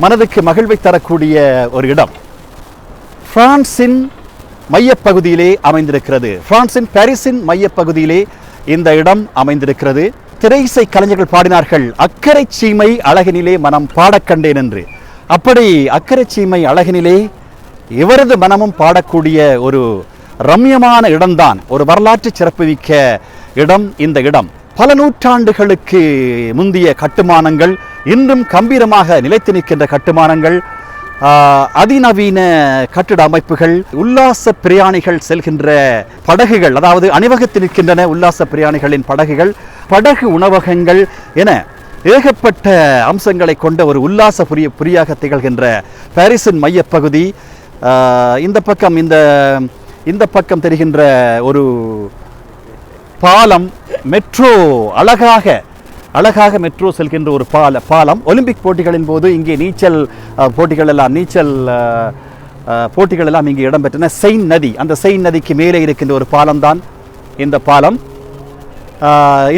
மனதுக்கு மகிழ்வை தரக்கூடிய ஒரு இடம். பிரான்சின் மையப்பகுதியிலே அமைந்திருக்கிறது. பிரான்சின் பாரிஸின் மையப்பகுதியிலே இந்த இடம் அமைந்திருக்கிறது. திரையிசை கலைஞர்கள் பாடினார்கள், அக்கறை சீமை அழகினிலே மனம் பாடக்கண்டேன் என்று. அப்படி அக்கறை சீமை அழகினிலே இவரது மனமும் பாடக்கூடிய ஒரு ரம்யமான இடம்தான், ஒரு வரலாற்று சிறப்புமிக்க இடம் இந்த இடம். பல நூற்றாண்டுகளுக்கு முந்திய கட்டுமானங்கள், இன்றும் கம்பீரமாக நிலைத்து நிற்கின்ற கட்டுமானங்கள், அதிநவீன கட்டிட அமைப்புகள், உல்லாச பிரயாணிகள் செல்கின்ற படகுகள், அதாவது அணிவகுத்து நிற்கின்றன உல்லாச பிரயாணிகளின் படகுகள், படகு உணவகங்கள் என ஏகப்பட்ட அம்சங்களை கொண்ட ஒரு உல்லாச புரியாக திகழ்கின்ற பாரிஸின் மையப்பகுதி. இந்த பக்கம் தெரிகின்ற ஒரு பாலம், மெட்ரோ, அழகாக மெட்ரோ செல்கின்ற ஒரு பாலம். ஒலிம்பிக் போட்டிகளின் போது இங்கே நீச்சல் போட்டிகள் எல்லாம் இங்கே இடம்பெற்றன. செயின் நதி, அந்த செயின் நதிக்கு மேலே இருக்கின்ற ஒரு பாலம் தான் இந்த பாலம்.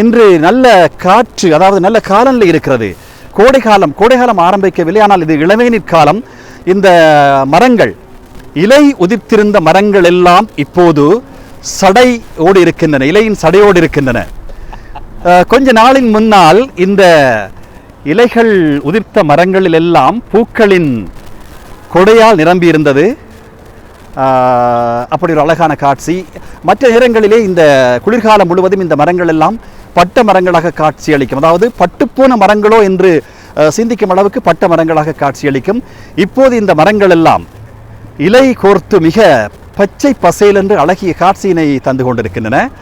இன்று நல்ல காற்று, அதாவது நல்ல காலநிலை இருக்கிறது. கோடைகாலம் ஆரம்பிக்கவில்லை, ஆனால் இது இளவேநீர் காலம். இந்த மரங்கள், இலை உதிர்த்திருந்த மரங்கள் எல்லாம் இப்போது சடையோடு இருக்கின்றன, இலையின் சடையோடு இருக்கின்றன. கொஞ்ச நாளின் முன்னால் இந்த இலைகள் உதிர்த்த மரங்களில் எல்லாம் பூக்களின் கொடையால் நிரம்பி இருந்தது. அப்படி ஒரு அழகான காட்சி. மற்ற நேரங்களிலே இந்த குளிர்காலம் முழுவதும் இந்த மரங்கள் எல்லாம் பட்ட மரங்களாக காட்சியளிக்கும். அதாவது பட்டுப்போன மரங்களோ என்று சிந்திக்கும் அளவுக்கு பட்ட மரங்களாக காட்சியளிக்கும். இப்போது இந்த மரங்கள் எல்லாம் இலை கோர்த்து மிக பச்சை பசேல் என்று அழகிய காட்சியினை தந்து கொண்டிருக்கின்றன.